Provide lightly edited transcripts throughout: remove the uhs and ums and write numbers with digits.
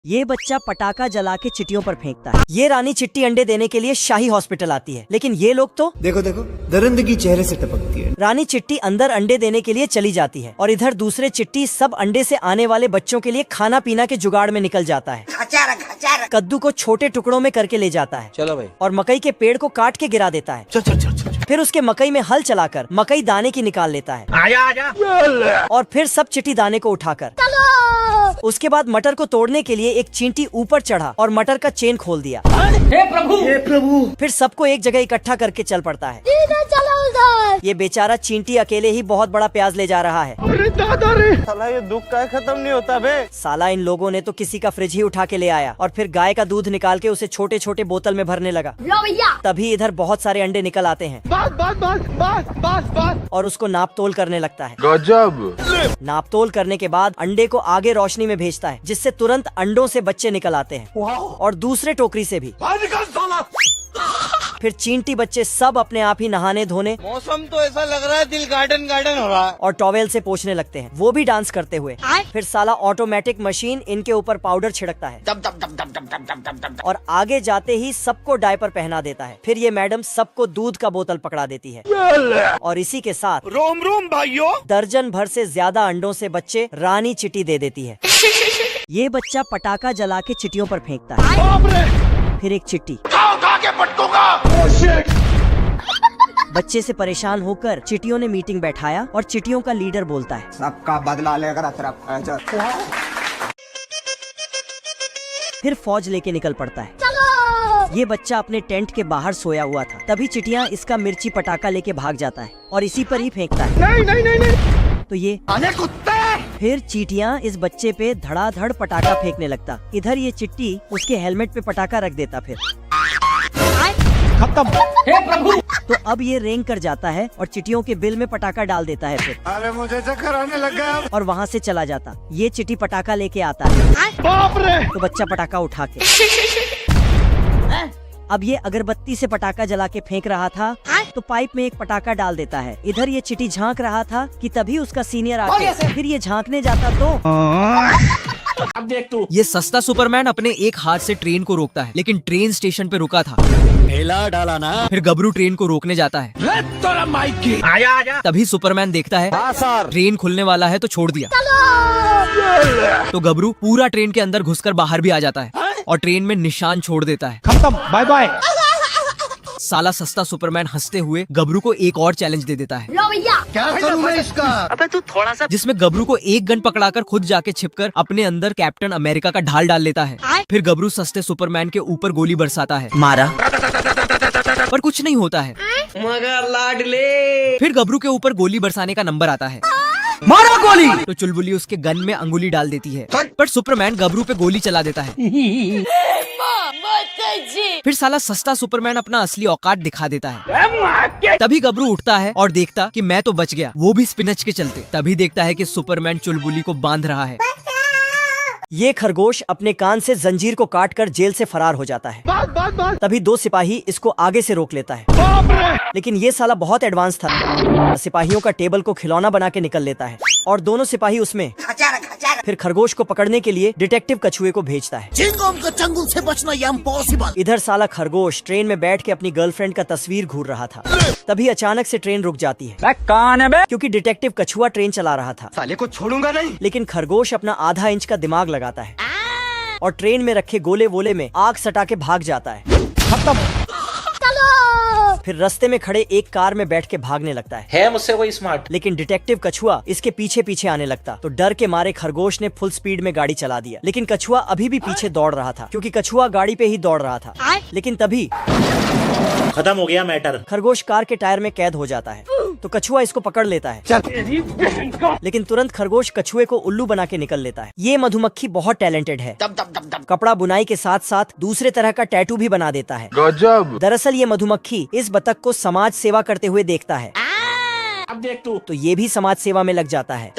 ये बच्चा पटाखा जला के चिट्टियों पर फेंकता है। ये रानी चिट्टी अंडे देने के लिए शाही हॉस्पिटल आती है, लेकिन ये लोग तो देखो देखो दरिंदगी चेहरे से टपकती है। रानी चिट्टी अंदर अंडे देने के लिए चली जाती है और इधर दूसरे चिट्टी सब अंडे से आने वाले बच्चों के लिए खाना पीना के जुगाड़ में निकल जाता है। कद्दू को छोटे टुकड़ों में करके ले जाता है, चलो भाई, और मकई के पेड़ को काट के गिरा देता है। चल चल चल चल। फिर उसके मकई में हल चलाकर मकई दाने की निकाल लेता है। आजा। और फिर सब चिट्टी दाने को उठाकर उसके बाद मटर को तोड़ने के लिए एक चींटी ऊपर चढ़ा और मटर का चेन खोल दिया। हे प्रभु। फिर सबको एक जगह इकट्ठा करके चल पड़ता है। ये बेचारा चींटी अकेले ही बहुत बड़ा प्याज ले जा रहा है। अरे दादा रे, साला ये दुख का खत्म नहीं होता बे। साला इन लोगों ने तो किसी का फ्रिज ही उठा के ले आया और फिर गाय का दूध निकाल के उसे छोटे छोटे बोतल में भरने लगा। तभी इधर बहुत सारे अंडे निकल आते हैं। और उसको नाप तोल करने लगता है। गजब। नाप तोल करने के बाद अंडे को आगे रोशनी में भेजता है, जिससे तुरंत अंडों से बच्चे निकल आते हैं और दूसरे टोकरी से भी। फिर चींटी बच्चे सब अपने आप ही नहाने धोने, मौसम तो ऐसा लग रहा है दिल गार्डन गार्डन हो रहा है, और टॉवेल से पोंछने लगते हैं, वो भी डांस करते हुए। फिर साला ऑटोमेटिक मशीन इनके ऊपर पाउडर छिड़कता है और आगे जाते ही सबको डायपर पहना देता है। फिर ये मैडम सबको दूध का बोतल पकड़ा देती है और इसी के साथ रोम रोम भाइयों, दर्जन भर से ज्यादा अंडों से बच्चे रानी चिट्टी दे देती है। ये बच्चा पटाखा जला के चिट्टियों पर फेंकता है। फिर एक चिट्टी बच्चे से परेशान होकर चिट्टियों ने मीटिंग बैठाया और चिट्टियों का लीडर बोलता है, सबका बदला लेकर फिर फौज लेके निकल पड़ता है। ये बच्चा अपने टेंट के बाहर सोया हुआ था, तभी चिटिया इसका मिर्ची पटाखा लेके भाग जाता है और इसी पर ही फेंकता है। नहीं। तो ये फिर चींटियां इस बच्चे पे धड़ाधड़ पटाखा फेंकने लगता। इधर ये चिट्टी उसके हेलमेट पे पटाखा रख देता। फिर खत्म। हे प्रभु। तो अब ये रेंग कर जाता है और चिटियों के बिल में पटाखा डाल देता है। फिर अरे मुझे चक्कर आने लग गया और वहाँ से चला जाता। ये चिट्टी पटाखा लेके आता है। बाप रे। तो बच्चा पटाखा उठा के अब ये अगरबत्ती से पटाखा जला के फेंक रहा था, तो पाइप में एक पटाखा डाल देता है। इधर ये चिट्टी झांक रहा था कि तभी उसका सीनियर आके फिर ये झांकने जाता तो अब देख तू। ये सस्ता सुपरमैन अपने एक हाथ से ट्रेन को रोकता है, लेकिन ट्रेन स्टेशन पे रुका था। ढेला डाला ना। फिर गबरू ट्रेन को रोकने जाता है। आजा। तभी सुपरमैन देखता है हाँ सर, ट्रेन खुलने वाला है तो छोड़ दिया। तो गबरू पूरा ट्रेन के अंदर घुसकर बाहर भी आ जाता है और ट्रेन में निशान छोड़ देता है। खत्म, बाय बाय। साला सस्ता सुपरमैन हंसते हुए गबरू को एक और चैलेंज दे देता है। क्या करूं मैं इसका? अबे तू थोड़ा सा, जिसमें गबरू को एक गन पकड़ाकर खुद जाके छिपकर अपने अंदर कैप्टन अमेरिका का ढाल डाल लेता है। फिर गबरू सस्ते सुपरमैन के ऊपर गोली बरसाता है, मारा पर कुछ नहीं होता है। मगर लाडले। फिर गबरू के ऊपर गोली बरसाने का नंबर आता है। मारा गोली। तो चुलबुली उसके गन में अंगुली डाल देती है, पर सुपरमैन गबरू पे गोली चला देता है। फिर साला सस्ता सुपरमैन अपना असली औकात दिखा देता है। तभी गबरू उठता है और देखता कि मैं तो बच गया, वो भी स्पिनच के चलते। तभी देखता है कि सुपरमैन चुलबुली को बांध रहा है। ये खरगोश अपने कान से जंजीर को काटकर जेल से फरार हो जाता है। तभी दो सिपाही इसको आगे से रोक लेता है, लेकिन ये साला बहुत एडवांस था। सिपाहियों का टेबल को खिलौना बना के निकल लेता है और दोनों सिपाही उसमें फिर खरगोश को पकड़ने के लिए डिटेक्टिव कछुए को भेजता है। चंगुल से बचना ये इम्पॉसिबल। इधर साला खरगोश ट्रेन में बैठ के अपनी गर्लफ्रेंड का तस्वीर घूर रहा था। तभी अचानक से ट्रेन रुक जाती है। कौन है बे? क्योंकि डिटेक्टिव कछुआ ट्रेन चला रहा था। साले को छोड़ूंगा नहीं। लेकिन खरगोश अपना आधा इंच का दिमाग लगाता है और ट्रेन में रखे गोले वोले में आग सटा के भाग जाता है। खत्म। फिर रास्ते में खड़े एक कार में बैठ के भागने लगता है मुझसे कोई स्मार्ट। लेकिन डिटेक्टिव कछुआ इसके पीछे पीछे आने लगता। तो डर के मारे खरगोश ने फुल स्पीड में गाड़ी चला दिया, लेकिन कछुआ अभी भी पीछे दौड़ रहा था, क्योंकि कछुआ गाड़ी पे ही दौड़ रहा था। लेकिन तभी खत्म हो गया मैटर। खरगोश कार के टायर में कैद हो जाता है। तो कछुआ इसको पकड़ लेता है, लेकिन तुरंत खरगोश कछुए को उल्लू बना के निकल लेता है। ये मधुमक्खी बहुत टैलेंटेड है। कपड़ा बुनाई के साथ साथ दूसरे तरह का टैटू भी बना देता है। गजब। दरअसल ये मधुमक्खी इस बतख को समाज सेवा करते हुए देखता है। अब देख तू। तो ये भी समाज सेवा में लग जाता है।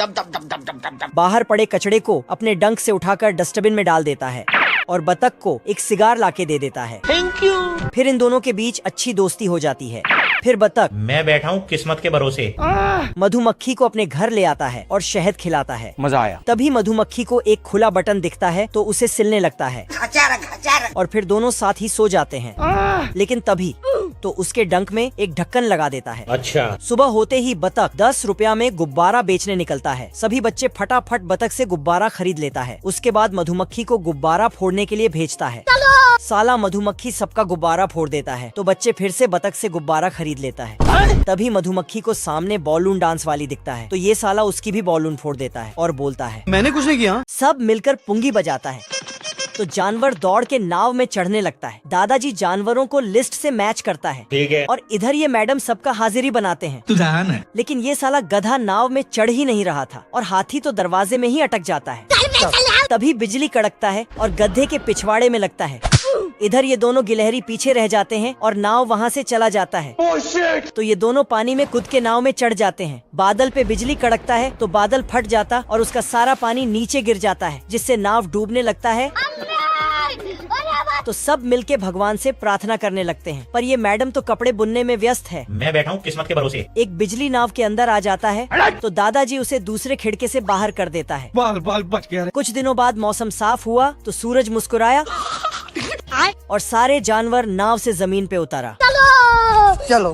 बाहर पड़े कचड़े को अपने डंक से उठाकर डस्टबिन में डाल देता है। और बतख को एक सिगार लाके दे देता है। Thank you. फिर इन दोनों के बीच अच्छी दोस्ती हो जाती है। फिर बतख मैं बैठा हूँ किस्मत के भरोसे। मधुमक्खी को अपने घर ले आता है और शहद खिलाता है। मजा आया। तभी मधुमक्खी को एक खुला बटन दिखता है तो उसे सिलने लगता है और फिर दोनों साथ ही सो जाते हैं। लेकिन तभी तो उसके डंक में एक ढक्कन लगा देता है। अच्छा। सुबह होते ही बतख 10 रुपया में गुब्बारा बेचने निकलता है। सभी बच्चे फटाफट बतख से गुब्बारा खरीद लेता है। उसके बाद मधुमक्खी को गुब्बारा फोड़ने के लिए भेजता है। साला मधुमक्खी सबका गुब्बारा फोड़ देता है तो बच्चे फिर से बतख से गुब्बारा खरीद लेता है। तभी मधुमक्खी को सामने बॉलून डांस वाली दिखता है तो ये साला उसकी भी बॉलून फोड़ देता है और बोलता है मैंने कुछ नहीं किया। सब मिलकर पुंगी बजाता है तो जानवर दौड़ के नाव में चढ़ने लगता है। दादाजी जानवरों को लिस्ट से मैच करता है ठीक है। और इधर ये मैडम सबका हाजिरी बनाते हैं। तू ध्यान है। लेकिन ये साला गधा नाव में चढ़ ही नहीं रहा था और हाथी तो दरवाजे में ही अटक जाता है। तभी बिजली कड़कता है और गधे के पिछवाड़े में लगता है। इधर ये दोनों गिलहरी पीछे रह जाते हैं और नाव वहाँ से चला जाता है। तो ये दोनों पानी में कूद के नाव में चढ़ जाते हैं। बादल पे बिजली कड़कता है तो बादल फट जाता और उसका सारा पानी नीचे गिर जाता है जिससे नाव डूबने लगता है। तो सब मिलके भगवान से प्रार्थना करने लगते हैं पर ये मैडम तो कपड़े बुनने में व्यस्त है। मैं बैठा हूँ किस्मत के भरोसे। एक बिजली नाव के अंदर आ जाता है तो दादाजी उसे दूसरे खिड़के से बाहर कर देता है। बाल बाल बच गया। कुछ दिनों बाद मौसम साफ हुआ तो सूरज मुस्कुराया और सारे जानवर नाव से जमीन पे उतारा। चलो।